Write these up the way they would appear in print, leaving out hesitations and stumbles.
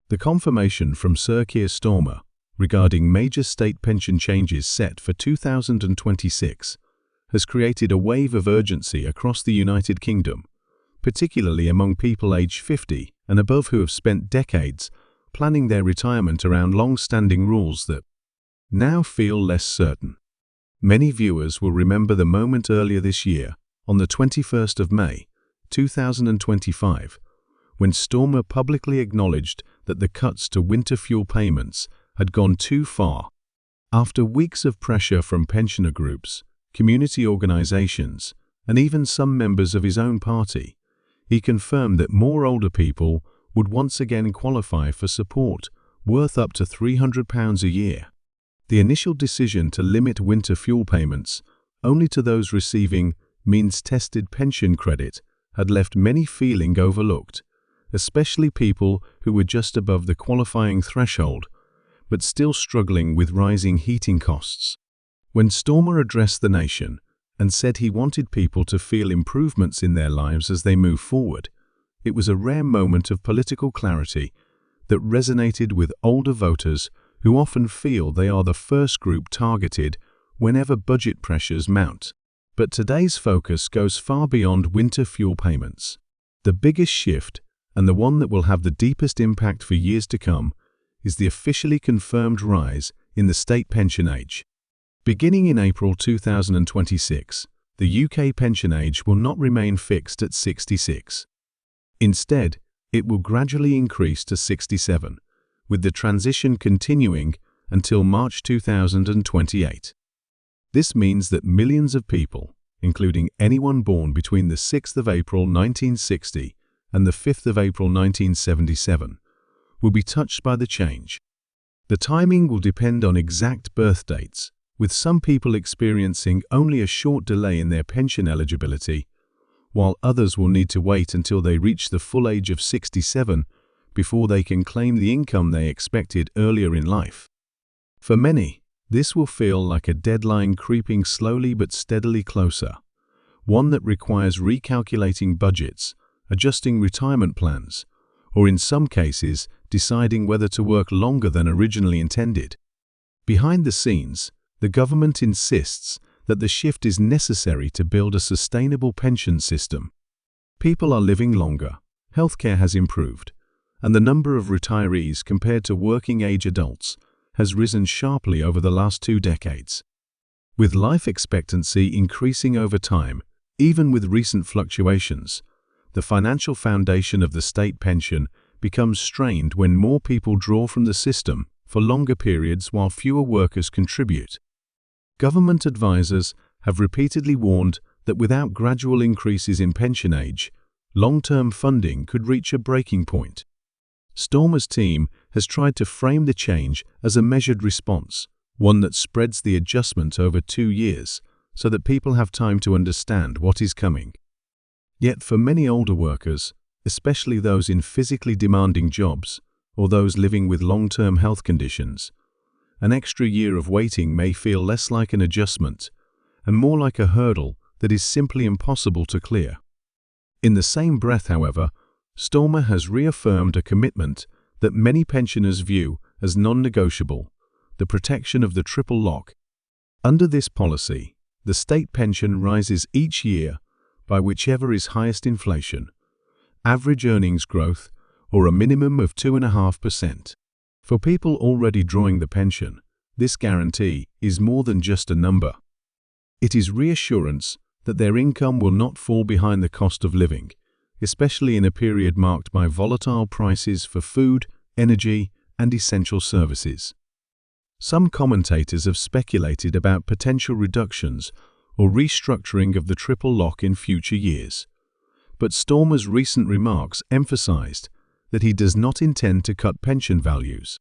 The confirmation from Sir Keir Starmer regarding major state pension changes set for 2026 has created a wave of urgency across the United Kingdom, particularly among people aged 50 and above who have spent decades planning their retirement around long-standing rules that now feel less certain. Many viewers will remember the moment earlier this year, on the 21st of May, 2025, when Starmer publicly acknowledged that the cuts to winter fuel payments had gone too far. After weeks of pressure from pensioner groups, community organizations, and even some members of his own party, he confirmed that more older people would once again qualify for support worth up to £300 a year. The initial decision to limit winter fuel payments only to those receiving means-tested pension credit had left many feeling overlooked, especially people who were just above the qualifying threshold, but still struggling with rising heating costs. When Starmer addressed the nation and said he wanted people to feel improvements in their lives as they move forward, it was a rare moment of political clarity that resonated with older voters who often feel they are the first group targeted whenever budget pressures mount. But today's focus goes far beyond winter fuel payments. The biggest shift, and the one that will have the deepest impact for years to come, is the officially confirmed rise in the state pension age. Beginning in April 2026, the UK pension age will not remain fixed at 66. Instead, it will gradually increase to 67, with the transition continuing until March 2028. This means that millions of people, including anyone born between the 6th of April 1960 and the 5th of April 1977, will be touched by the change. The timing will depend on exact birth dates, with some people experiencing only a short delay in their pension eligibility, while others will need to wait until they reach the full age of 67 before they can claim the income they expected earlier in life. For many, this will feel like a deadline creeping slowly but steadily closer, one that requires recalculating budgets, adjusting retirement plans, or in some cases, deciding whether to work longer than originally intended. Behind the scenes, the government insists that the shift is necessary to build a sustainable pension system. People are living longer, healthcare has improved, and the number of retirees compared to working-age adults has risen sharply over the last 2 decades. With life expectancy increasing over time, even with recent fluctuations, the financial foundation of the state pension becomes strained when more people draw from the system for longer periods while fewer workers contribute. Government advisors have repeatedly warned that without gradual increases in pension age, long-term funding could reach a breaking point. Starmer's team has tried to frame the change as a measured response, one that spreads the adjustment over 2 years so that people have time to understand what is coming. Yet for many older workers, especially those in physically demanding jobs or those living with long-term health conditions, an extra year of waiting may feel less like an adjustment and more like a hurdle that is simply impossible to clear. In the same breath, however, Starmer has reaffirmed a commitment that many pensioners view as non-negotiable: the protection of the triple lock. Under this policy, the state pension rises each year by whichever is highest inflation, average earnings growth, or a minimum of 2.5%. For people already drawing the pension, this guarantee is more than just a number. It is reassurance that their income will not fall behind the cost of living, especially in a period marked by volatile prices for food, energy, and essential services. Some commentators have speculated about potential reductions or restructuring of the triple lock in future years, but Starmer's recent remarks emphasized that he does not intend to cut pension values.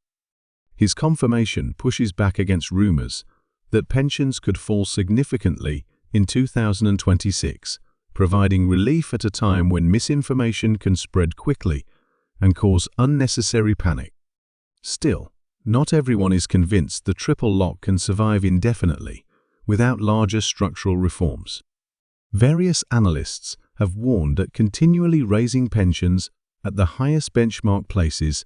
His confirmation pushes back against rumors that pensions could fall significantly in 2026, providing relief at a time when misinformation can spread quickly and cause unnecessary panic. Still, not everyone is convinced the triple lock can survive indefinitely without larger structural reforms. Various analysts have warned that continually raising pensions at the highest benchmark places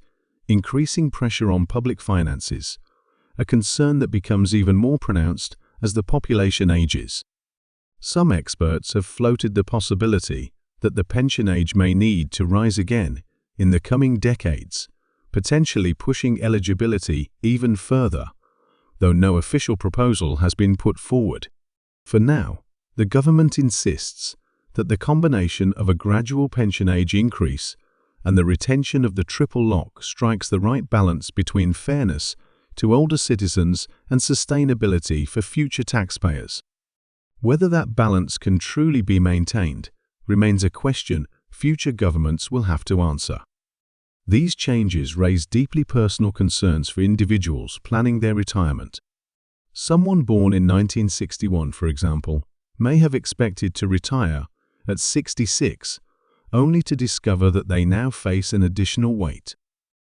increasing pressure on public finances, a concern that becomes even more pronounced as the population ages. Some experts have floated the possibility that the pension age may need to rise again in the coming decades, potentially pushing eligibility even further, though no official proposal has been put forward. For now, the government insists that the combination of a gradual pension age increase and the retention of the triple lock strikes the right balance between fairness to older citizens and sustainability for future taxpayers. Whether that balance can truly be maintained remains a question future governments will have to answer. These changes raise deeply personal concerns for individuals planning their retirement. Someone born in 1961, for example, may have expected to retire at 66, only to discover that they now face an additional wait.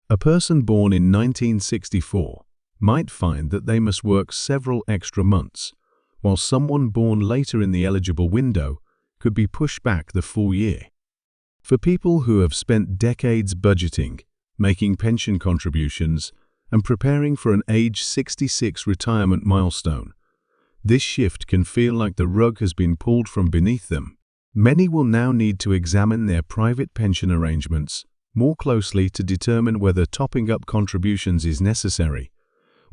A person born in 1964 might find that they must work several extra months, while someone born later in the eligible window could be pushed back the full year. For people who have spent decades budgeting, making pension contributions, and preparing for an age 66 retirement milestone, this shift can feel like the rug has been pulled from beneath them. Many will now need to examine their private pension arrangements more closely to determine whether topping up contributions is necessary,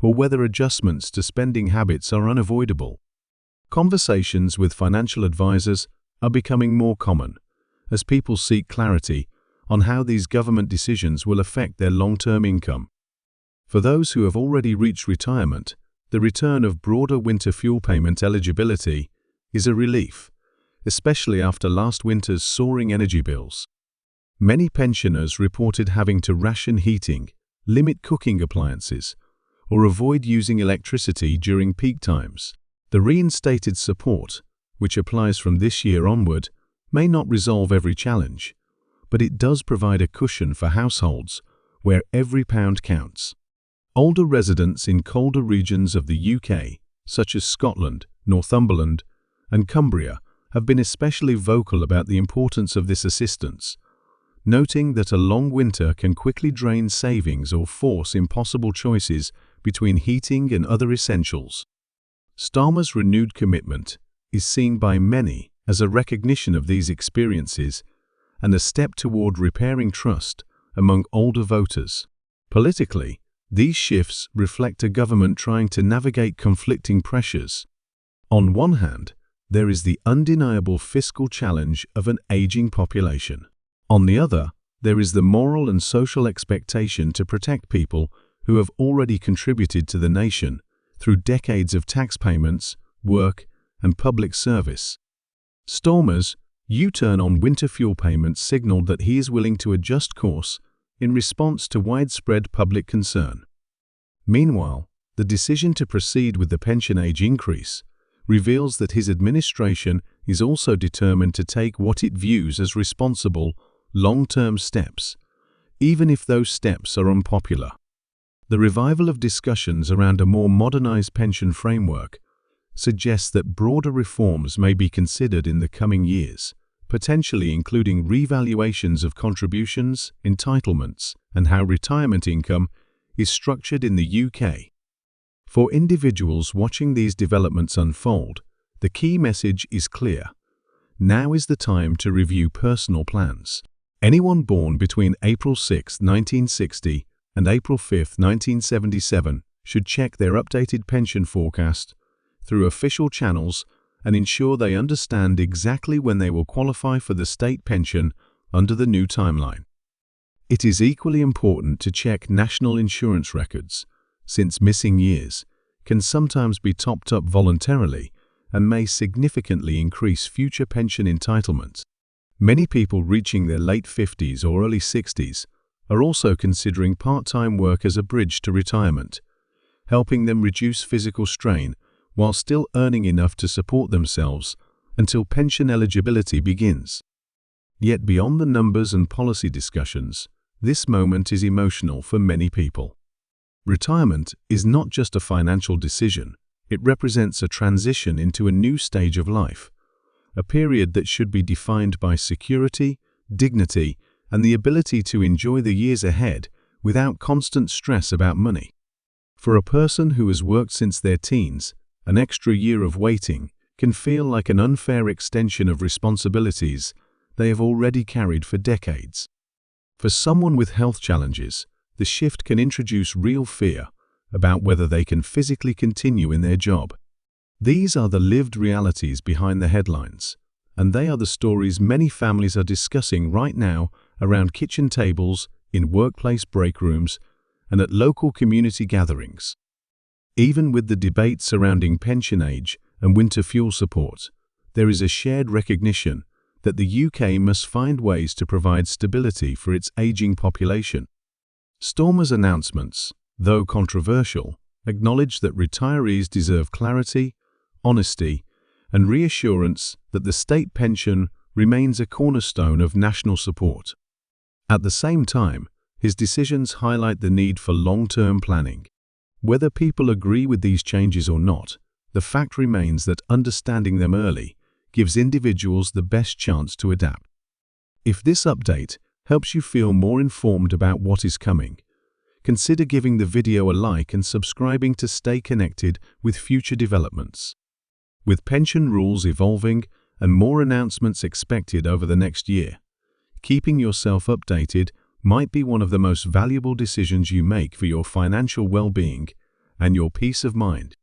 or whether adjustments to spending habits are unavoidable. Conversations with financial advisors are becoming more common, as people seek clarity on how these government decisions will affect their long-term income. For those who have already reached retirement, the return of broader winter fuel payment eligibility is a relief, especially after last winter's soaring energy bills. Many pensioners reported having to ration heating, limit cooking appliances, or avoid using electricity during peak times. The reinstated support, which applies from this year onward, may not resolve every challenge, but it does provide a cushion for households where every pound counts. Older residents in colder regions of the UK, such as Scotland, Northumberland, and Cumbria, have been especially vocal about the importance of this assistance, noting that a long winter can quickly drain savings or force impossible choices between heating and other essentials. Starmer's renewed commitment is seen by many as a recognition of these experiences and a step toward repairing trust among older voters. Politically, these shifts reflect a government trying to navigate conflicting pressures. On one hand, there is the undeniable fiscal challenge of an aging population. On the other, there is the moral and social expectation to protect people who have already contributed to the nation through decades of tax payments, work, and public service. Starmer's U-turn on winter fuel payments signaled that he is willing to adjust course in response to widespread public concern. Meanwhile, the decision to proceed with the pension age increase reveals that his administration is also determined to take what it views as responsible, long-term steps, even if those steps are unpopular. The revival of discussions around a more modernized pension framework suggests that broader reforms may be considered in the coming years, potentially including revaluations of contributions, entitlements, and how retirement income is structured in the UK. For individuals watching these developments unfold, the key message is clear. Now is the time to review personal plans. Anyone born between April 6, 1960 and April 5, 1977 should check their updated pension forecast through official channels and ensure they understand exactly when they will qualify for the state pension under the new timeline. It is equally important to check national insurance records, since missing years can sometimes be topped up voluntarily and may significantly increase future pension entitlements. Many people reaching their late 50s or early 60s are also considering part-time work as a bridge to retirement, helping them reduce physical strain while still earning enough to support themselves until pension eligibility begins. Yet beyond the numbers and policy discussions, this moment is emotional for many people. Retirement is not just a financial decision, it represents a transition into a new stage of life, a period that should be defined by security, dignity, and the ability to enjoy the years ahead without constant stress about money. For a person who has worked since their teens, an extra year of waiting can feel like an unfair extension of responsibilities they have already carried for decades. For someone with health challenges, the shift can introduce real fear about whether they can physically continue in their job. These are the lived realities behind the headlines, and they are the stories many families are discussing right now around kitchen tables, in workplace break rooms, and at local community gatherings. Even with the debate surrounding pension age and winter fuel support, there is a shared recognition that the UK must find ways to provide stability for its aging population. Starmer's announcements, though controversial, acknowledge that retirees deserve clarity, honesty, and reassurance that the state pension remains a cornerstone of national support. At the same time, his decisions highlight the need for long-term planning. Whether people agree with these changes or not, the fact remains that understanding them early gives individuals the best chance to adapt. If this update helps you feel more informed about what is coming, consider giving the video a like and subscribing to stay connected with future developments. With pension rules evolving and more announcements expected over the next year, keeping yourself updated might be one of the most valuable decisions you make for your financial well-being and your peace of mind.